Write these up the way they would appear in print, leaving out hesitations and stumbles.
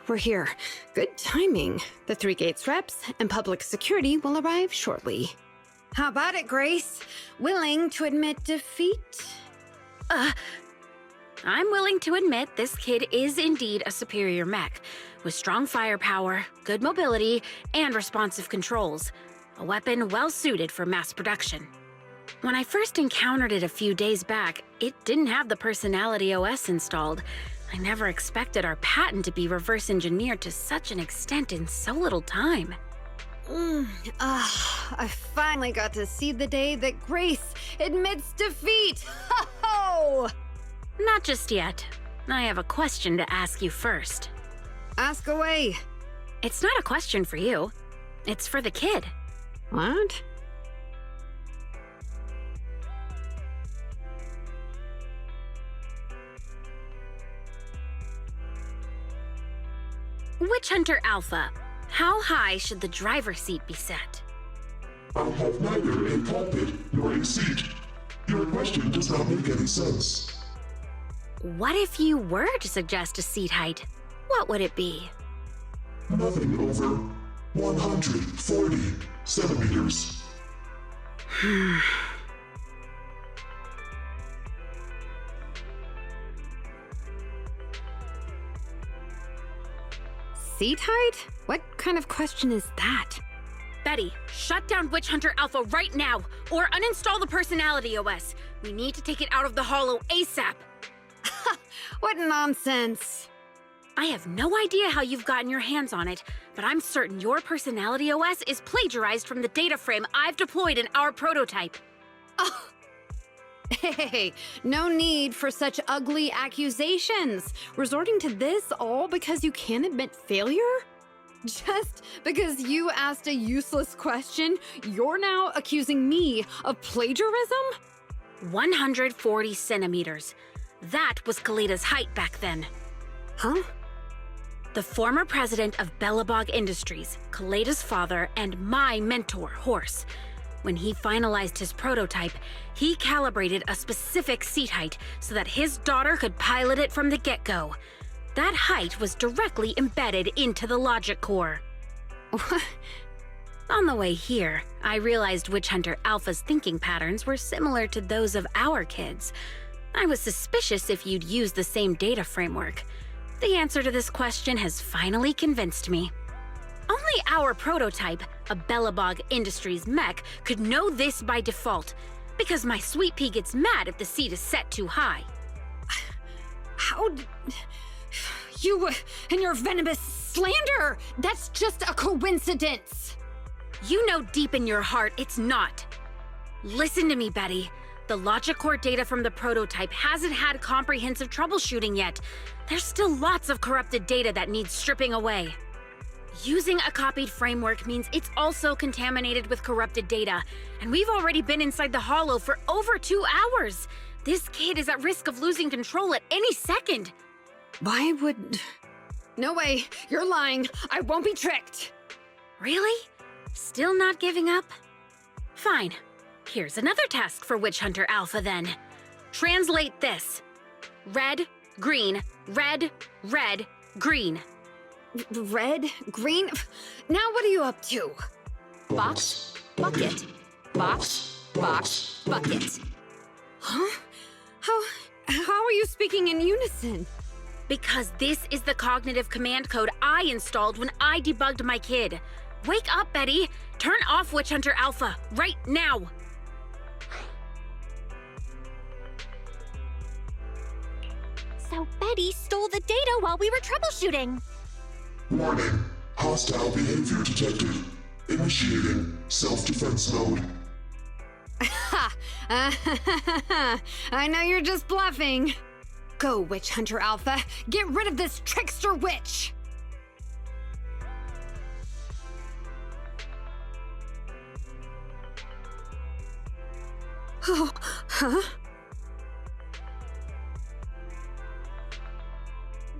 we're here. Good timing. The Three Gates reps and public security will arrive shortly. How about it, Grace? Willing to admit defeat? I'm willing to admit this kid is indeed a superior mech, with strong firepower, good mobility, and responsive controls. A weapon well-suited for mass production. When I first encountered it a few days back, it didn't have the Personality OS installed. I never expected our patent to be reverse-engineered to such an extent in so little time. I finally got to see the day that Grace admits defeat! Ho-ho! Not just yet. I have a question to ask you first. Ask away. It's not a question for you. It's for the kid. What? Witch Hunter Alpha, how high should the driver's seat be set? I have neither a cockpit nor a seat. Your question does not make any sense. What if you were to suggest a seat height? What would it be? Nothing over 140 centimeters. Seat height? What kind of question is that? Betty, shut down Witch Hunter Alpha right now, or uninstall the Personality OS. We need to take it out of the Hollow ASAP. What nonsense! I have no idea how you've gotten your hands on it, but I'm certain your Personality OS is plagiarized from the data frame I've deployed in our prototype. Oh! Hey, no need for such ugly accusations. Resorting to this all because you can't admit failure? Just because you asked a useless question, you're now accusing me of plagiarism? 140 centimeters. That was Kaleda's height back then. Huh? The former president of Bellabog Industries, Kaleda's father, and my mentor, Horse. When he finalized his prototype, he calibrated a specific seat height so that his daughter could pilot it from the get-go. That height was directly embedded into the logic core. What? On the way here, I realized Witch Hunter Alpha's thinking patterns were similar to those of our kids. I was suspicious if you'd use the same data framework. The answer to this question has finally convinced me. Only our prototype, a Bellabog Industries mech, could know this by default, because my sweet pea gets mad if the seat is set too high. How you and your venomous slander! That's just a coincidence! You know deep in your heart it's not. Listen to me, Betty. The logic core data from the prototype hasn't had comprehensive troubleshooting yet. There's still lots of corrupted data that needs stripping away. Using a copied framework means it's also contaminated with corrupted data, and we've already been inside the Hollow for over 2 hours. This kid is at risk of losing control at any second. Why would... No way, you're lying. I won't be tricked. Really? Still not giving up? Fine. Here's another task for Witch Hunter Alpha then. Translate this. Red, green, red, red, green. Red? Green? Now what are you up to? Box, bucket. Box, box, bucket. Huh? How are you speaking in unison? Because this is the cognitive command code I installed when I debugged my kid. Wake up, Betty! Turn off Witch Hunter Alpha, right now! So Betty stole the data while we were troubleshooting. Warning. Hostile behavior detected. Initiating self-defense mode. Ha! I know you're just bluffing. Go, Witch Hunter Alpha. Get rid of this trickster witch! Oh, huh?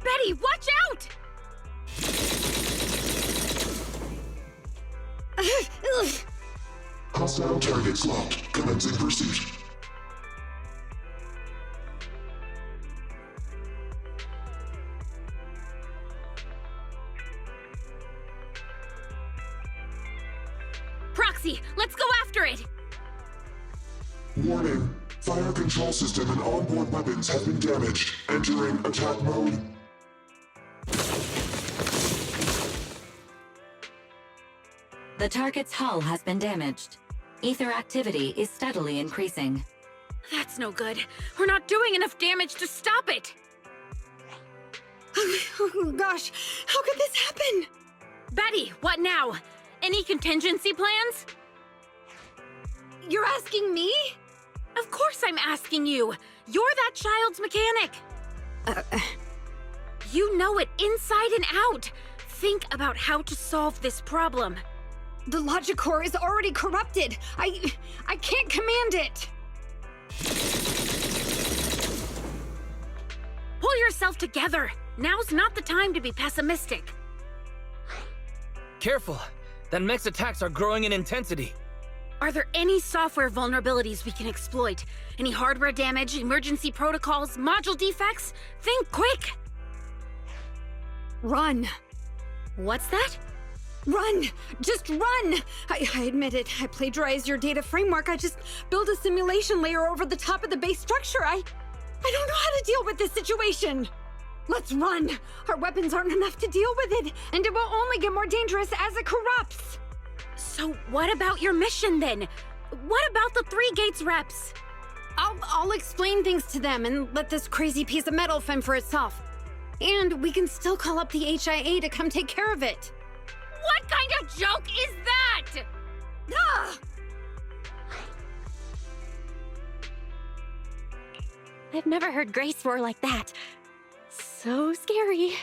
Betty, watch out! Hostile targets locked. Commencing pursuit. Warning. Fire control system and onboard weapons have been damaged. Entering attack mode. The target's hull has been damaged. Ether activity is steadily increasing. That's no good. We're not doing enough damage to stop it. Oh, gosh, how could this happen? Betty, what now? Any contingency plans? You're asking me? Of course I'm asking you. You're that child's mechanic. You know it inside and out. Think about how to solve this problem. The logic core is already corrupted. I can't command it. Pull yourself together. Now's not the time to be pessimistic. Careful. That mech's attacks are growing in intensity. Are there any software vulnerabilities we can exploit? Any hardware damage, emergency protocols, module defects? Think quick! Run. What's that? Run! Just run! I admit it. I plagiarized your data framework. I just built a simulation layer over the top of the base structure. I don't know how to deal with this situation. Let's run. Our weapons aren't enough to deal with it, and it will only get more dangerous as it corrupts. So what about your mission then? What about the 3 Gates reps? I'll explain things to them and let this crazy piece of metal fend for itself. And we can still call up the HIA to come take care of it. What kind of joke is that? Ah! I've never heard Grace roar like that. So scary.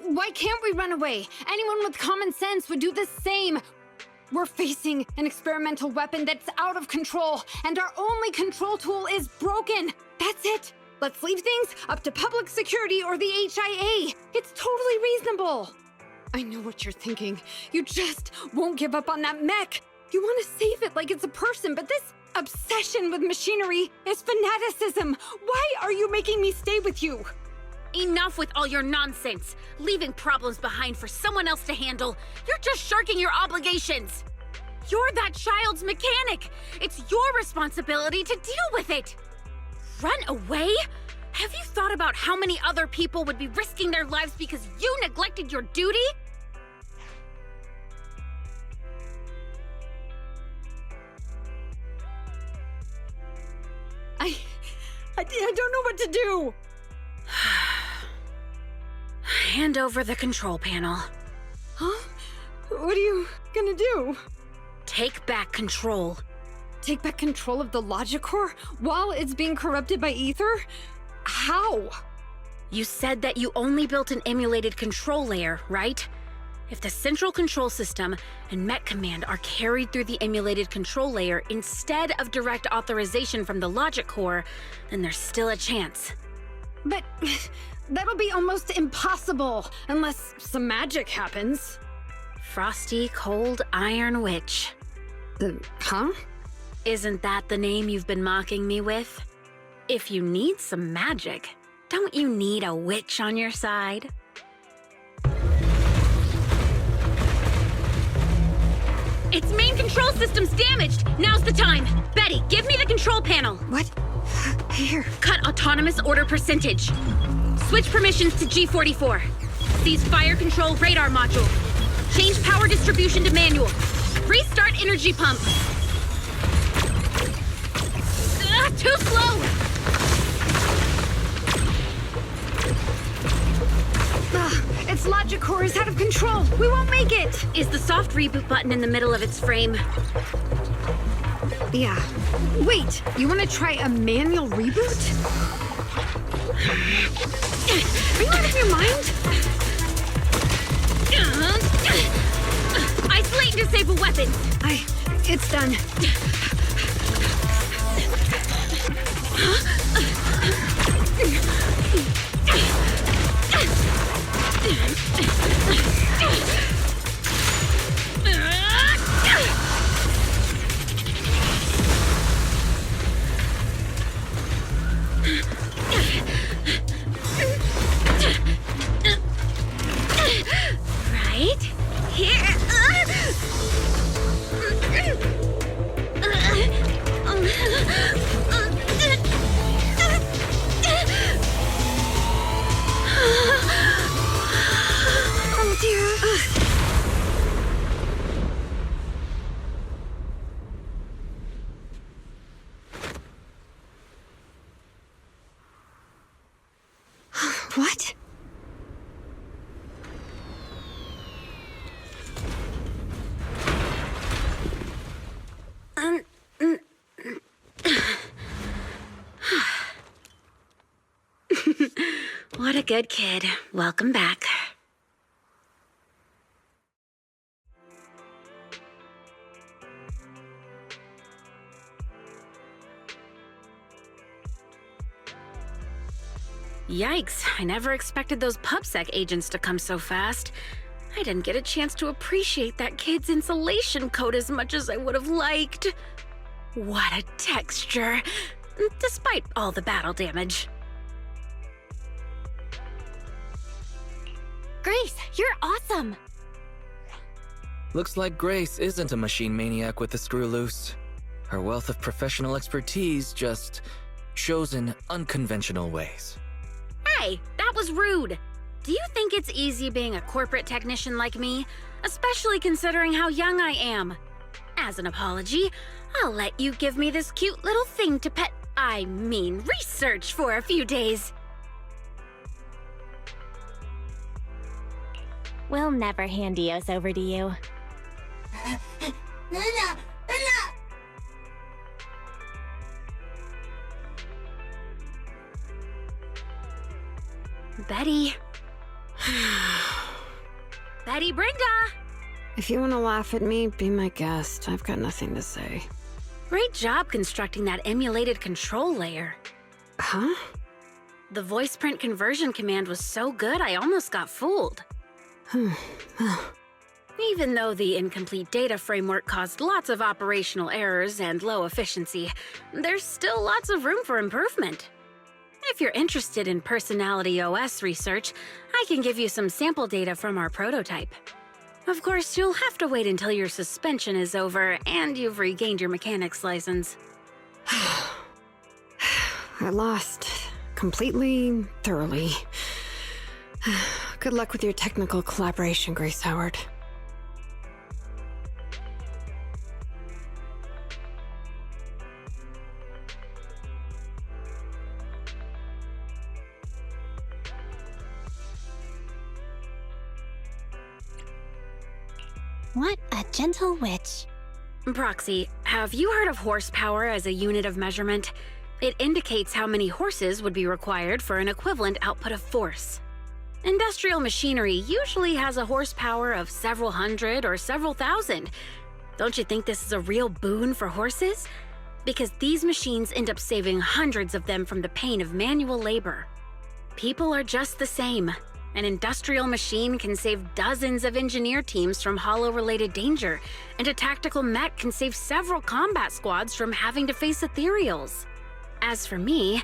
Why can't we run away? Anyone with common sense would do the same. We're facing an experimental weapon that's out of control, and our only control tool is broken. That's it. Let's leave things up to public security or the HIA. It's totally reasonable. I know what you're thinking. You just won't give up on that mech. You want to save it like it's a person, but this obsession with machinery is fanaticism. Why are you making me stay with you? Enough with all your nonsense. Leaving problems behind for someone else to handle. You're just shirking your obligations. You're that child's mechanic. It's your responsibility to deal with it. Run away? Have you thought about how many other people would be risking their lives because you neglected your duty? I don't know what to do. Hand over the control panel. Huh? What are you gonna do? Take back control. Take back control of the logic core while it's being corrupted by ether? How? You said that you only built an emulated control layer, right? If the central control system and Met Command are carried through the emulated control layer instead of direct authorization from the logic core, then there's still a chance. But that'll be almost impossible unless some magic happens. Frosty Cold Iron Witch. Huh? Isn't that the name you've been mocking me with? If you need some magic, don't you need a witch on your side? Its main control system's damaged! Now's the time! Betty, give me the control panel! What? Here. Cut autonomous order percentage. Switch permissions to G44. Seize fire control radar module. Change power distribution to manual. Restart energy pump. Too slow! Its logic core is out of control. We won't make it. Is the soft reboot button in the middle of its frame? Yeah. Wait, you want to try a manual reboot? Are you out of your mind? Isolate and disable weapons. It's done. Right here. What? What a good kid. Welcome back. Yikes, I never expected those PubSec agents to come so fast. I didn't get a chance to appreciate that kid's insulation coat as much as I would have liked. What a texture, despite all the battle damage. Grace, you're awesome! Looks like Grace isn't a machine maniac with the screw loose. Her wealth of professional expertise just shows in unconventional ways. Hey, that was rude. Do you think it's easy being a corporate technician like me? Especially considering how young I am. As an apology, I'll let you give me this cute little thing to research for a few days. We'll never hand Eos over to you. Betty. Betty Brenda! If you want to laugh at me, be my guest. I've got nothing to say. Great job constructing that emulated control layer. Huh? The voice print conversion command was so good I almost got fooled. Even though the incomplete data framework caused lots of operational errors and low efficiency, there's still lots of room for improvement. If you're interested in personality OS research, I can give you some sample data from our prototype. Of course, you'll have to wait until your suspension is over and you've regained your mechanics license. I lost. Completely, thoroughly. Good luck with your technical collaboration, Grace Howard. What a gentle witch. Proxy, have you heard of horsepower as a unit of measurement? It indicates how many horses would be required for an equivalent output of force. Industrial machinery usually has a horsepower of several hundred or several thousand. Don't you think this is a real boon for horses? Because these machines end up saving hundreds of them from the pain of manual labor. People are just the same. An industrial machine can save dozens of engineer teams from hollow-related danger, and a tactical mech can save several combat squads from having to face ethereals. As for me,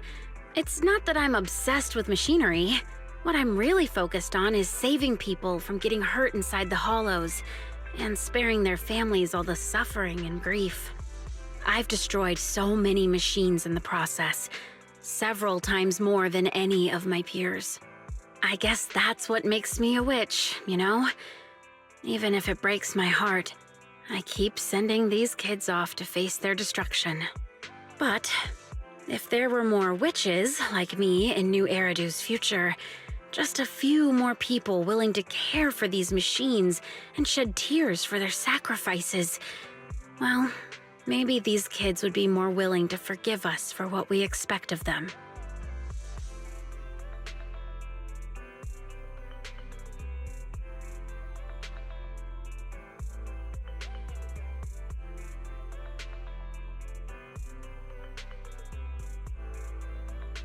it's not that I'm obsessed with machinery. What I'm really focused on is saving people from getting hurt inside the hollows, and sparing their families all the suffering and grief. I've destroyed so many machines in the process, several times more than any of my peers. I guess that's what makes me a witch, you know? Even if it breaks my heart, I keep sending these kids off to face their destruction. But if there were more witches like me in New Eridu's future, just a few more people willing to care for these machines and shed tears for their sacrifices, well, maybe these kids would be more willing to forgive us for what we expect of them.